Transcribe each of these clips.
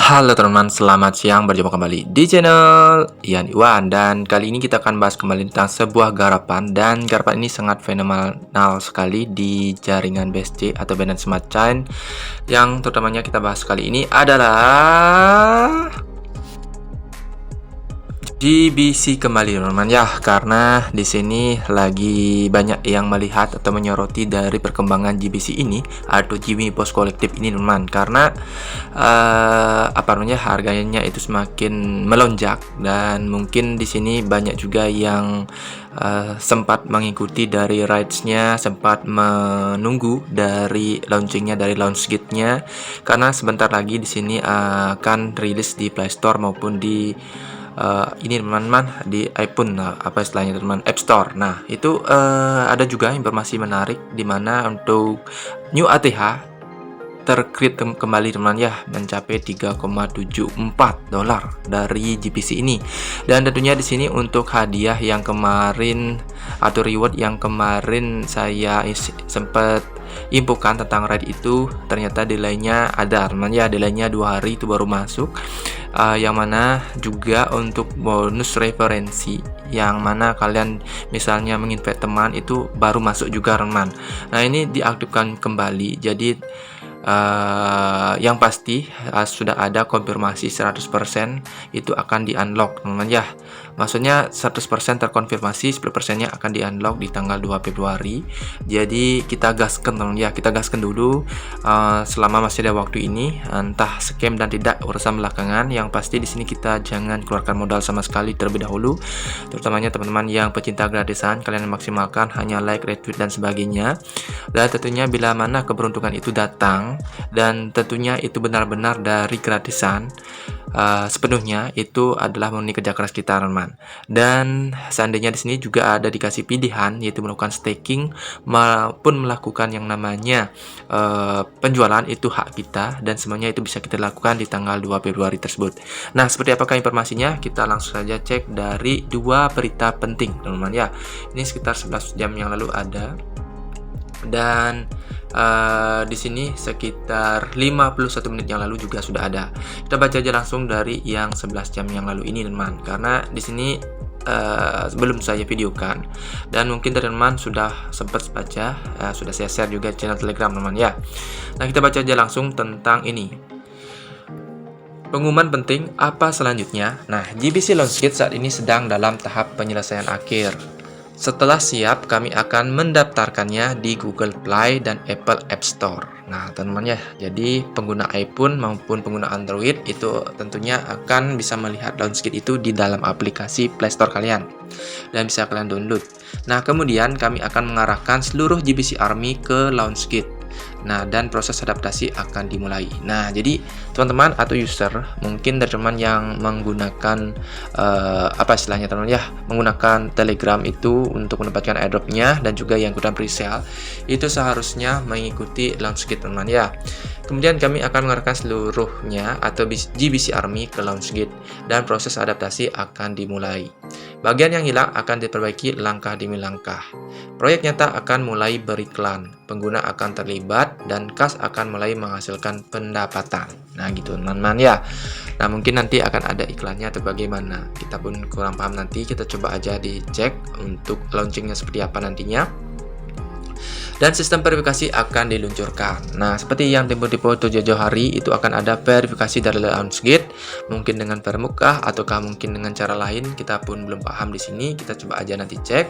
Halo teman-teman, selamat siang, berjumpa kembali di channel Ian Iwan. Dan kali ini kita akan bahas kembali tentang sebuah garapan. Dan garapan ini sangat fenomenal sekali di jaringan BSC atau Binance Smart Chain. Yang terutamanya kita bahas kali ini adalah GBC kembali teman-teman ya, karena di sini lagi banyak yang melihat atau menyoroti dari perkembangan GBC ini atau GB Post Collective ini teman-teman, karena harganya itu semakin melonjak. Dan mungkin di sini banyak juga yang sempat mengikuti dari rights-nya, sempat menunggu dari launchingnya, dari launch gate-nya, karena sebentar lagi di sini akan rilis di Play Store maupun di ini teman-teman di iPhone, apa istilahnya teman, App Store. Nah itu ada juga informasi menarik di mana untuk new ATH tercreate kembali teman ya, mencapai 3,74 dolar dari GBC ini. Dan tentunya di sini untuk hadiah yang kemarin atau reward yang kemarin saya sempat infokan tentang ride itu, ternyata delaynya ada teman ya, delaynya 2 hari itu baru masuk. Yang mana juga untuk bonus referensi, yang mana kalian misalnya menginvite teman itu baru masuk juga teman. Nah ini diaktifkan kembali, jadi yang pasti sudah ada konfirmasi 100% itu akan di unlock teman ya. Maksudnya 100% terkonfirmasi, 10% nya akan di unlock di tanggal 2 Februari. Jadi kita gaskan teman ya, kita gaskan dulu selama masih ada waktu ini. Entah scam dan tidak urusan belakangan, yang pasti di sini kita jangan keluarkan modal sama sekali terlebih dahulu. Terutamanya teman-teman yang pecinta gratisan, kalian maksimalkan hanya like, retweet dan sebagainya. Dan tentunya bila mana keberuntungan itu datang dan tentunya itu benar-benar dari gratisan, sepenuhnya itu adalah murni kerja keras kita teman. Dan seandainya di sini juga ada dikasih pilihan, yaitu melakukan staking maupun melakukan yang namanya penjualan, itu hak kita dan semuanya itu bisa kita lakukan di tanggal 2 Februari tersebut. Nah seperti apakah informasinya, kita langsung saja cek dari dua berita penting teman-teman ya. Ini sekitar 11 jam yang lalu ada, dan di sini sekitar 51 menit yang lalu juga sudah ada. Kita baca aja langsung dari yang 11 jam yang lalu ini teman, karena di sini belum saya videokan dan mungkin teman-teman sudah sempat baca, sudah saya share juga channel Telegram teman ya. Nah kita baca aja langsung tentang ini. Pengumuman penting apa selanjutnya. Nah, GBC Launchgate saat ini sedang dalam tahap penyelesaian akhir. Setelah siap, kami akan mendaftarkannya di Google Play dan Apple App Store. Nah, teman-teman ya, jadi pengguna iPhone maupun pengguna Android itu tentunya akan bisa melihat Launchgate itu di dalam aplikasi Play Store kalian dan bisa kalian download. Nah, kemudian kami akan mengarahkan seluruh GBC Army ke Launchgate. Nah, dan proses adaptasi akan dimulai. Nah, jadi teman-teman atau user, mungkin dari teman yang menggunakan apa istilahnya teman ya, menggunakan Telegram itu untuk mendapatkan airdropnya dan juga yang ikutan presale, itu seharusnya mengikuti Launchgate teman ya. Kemudian kami akan mengarahkan seluruhnya atau GBC Army ke Launchgate dan proses adaptasi akan dimulai. Bagian yang hilang akan diperbaiki langkah demi langkah. Proyek nyata akan mulai beriklan, pengguna akan terlibat, dan kas akan mulai menghasilkan pendapatan. Nah gitu teman-teman ya. Nah mungkin nanti akan ada iklannya atau bagaimana, kita pun kurang paham, nanti kita coba aja dicek untuk launchingnya seperti apa nantinya. Dan sistem verifikasi akan diluncurkan. Nah, seperti yang tempo-tempo jauh-jauh hari itu akan ada verifikasi dari Launchgate, mungkin dengan Vermukah ataukah mungkin dengan cara lain, kita pun belum paham di sini. Kita coba aja nanti cek.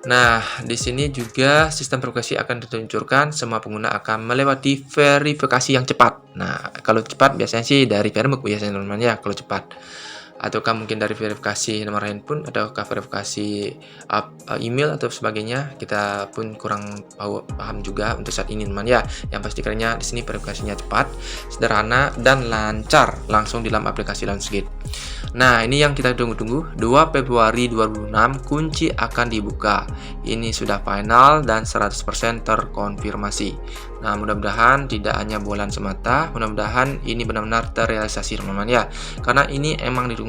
Nah, di sini juga sistem verifikasi akan diluncurkan, semua pengguna akan melewati verifikasi yang cepat. Nah, kalau cepat biasanya sih dari Vermuk biasanya teman-teman ya, kalau cepat. Ataukah mungkin dari verifikasi nomor handphone, ataukah verifikasi email atau sebagainya, kita pun kurang paham juga untuk saat ini teman ya. Yang pasti karena di sini verifikasinya cepat, sederhana dan lancar langsung di dalam aplikasi Launchgate. Nah, ini yang kita tunggu-tunggu, 2 Februari 2006 kunci akan dibuka. Ini sudah final dan 100% terkonfirmasi. Nah, mudah-mudahan tidak hanya bulan semata, mudah-mudahan ini benar-benar terrealisasi teman-teman ya. Karena ini emang ditunggu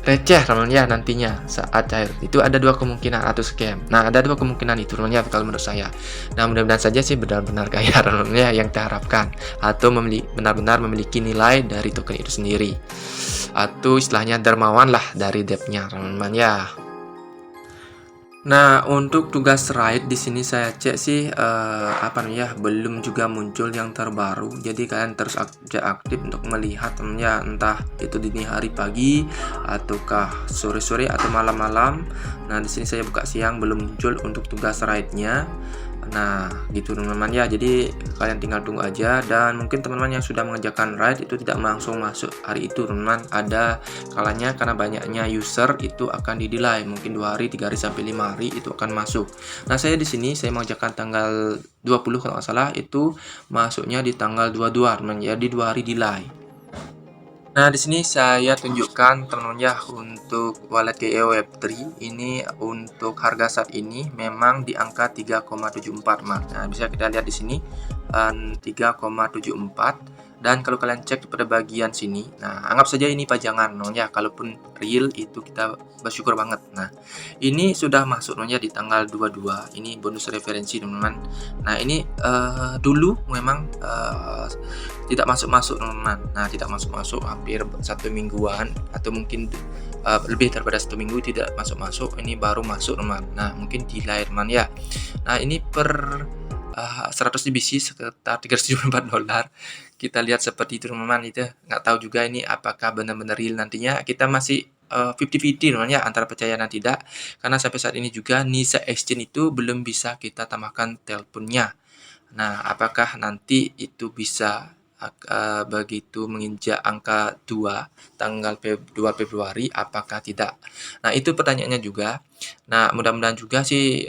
receh teman-teman ya nantinya saat cair. Itu ada dua kemungkinan atau scam. Nah, ada dua kemungkinan itu teman-teman ya kalau menurut saya. Nah, mudah-mudahan saja sih benar-benar kaya teman-teman ya yang kita harapkan, atau benar-benar memiliki nilai dari token itu sendiri, atau istilahnya dermawan lah dari depth-nya teman-teman ya. Nah, untuk tugas raid di sini saya cek sih apa namanya, belum juga muncul yang terbaru. Jadi kalian terus aktif untuk melihat temennya, entah itu dini hari, pagi, ataukah sore-sore atau malam-malam. Nah, di sini saya buka siang, belum muncul untuk tugas raidnya. Nah, gitu teman-teman ya. Jadi kalian tinggal tunggu aja, dan mungkin teman-teman yang sudah mengerjakan raid itu tidak langsung masuk hari itu teman-teman. Ada kalanya karena banyaknya user itu akan di-delay, mungkin 2 hari, 3 hari sampai 5 hari itu akan masuk. Nah, saya di sini saya mengerjakan tanggal 20 kalau nggak salah, itu masuknya di tanggal 22 teman, jadi 2 hari delay. Nah, di sini saya tunjukkan teman-teman ya untuk wallet GEO Web3 ini, untuk harga saat ini memang di angka 3,74 Mas. Nah, bisa kita lihat di sini 3,74, dan kalau kalian cek pada bagian sini, nah anggap saja ini pajangan ya, kalaupun real itu kita bersyukur banget. Nah, ini sudah masuk ya di tanggal 22, ini bonus referensi teman-teman. Nah, ini dulu memang tidak masuk-masuk teman-teman. Nah, tidak masuk-masuk hampir 1 mingguan, atau mungkin lebih daripada 1 minggu tidak masuk-masuk. Ini baru masuk teman. Nah, mungkin di layar teman ya. Nah, ini per 100 DBC sekitar $374. Kita lihat seperti itu teman-teman. Itu nggak tahu juga ini apakah benar-benar real nantinya. Kita masih 50-50 teman ya, antara percaya dan tidak, karena sampai saat ini juga Nisa Exchange itu belum bisa kita tambahkan teleponnya. Nah, apakah nanti itu bisa begitu menginjak angka 2 tanggal 2 Februari, apakah tidak? Nah, itu pertanyaannya juga. Nah, mudah-mudahan juga sih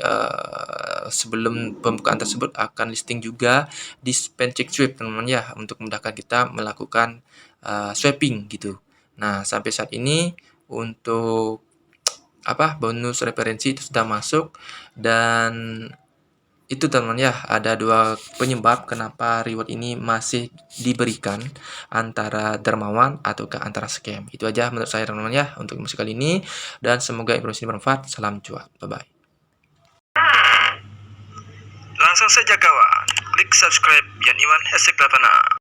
sebelum pembukaan tersebut akan listing juga di Spendcheck Sweep teman-teman ya, untuk memudahkan kita melakukan swapping gitu. Nah, sampai saat ini untuk bonus referensi itu sudah masuk, dan itu teman-teman ya, ada dua penyebab kenapa reward ini masih diberikan, antara dermawan ataukah antara scam. Itu aja menurut saya teman-teman ya untuk informasi kali ini, dan semoga informasi ini bermanfaat. Salam cuan, bye bye. Langsung saja kawan, klik subscribe Yan Iwan #8.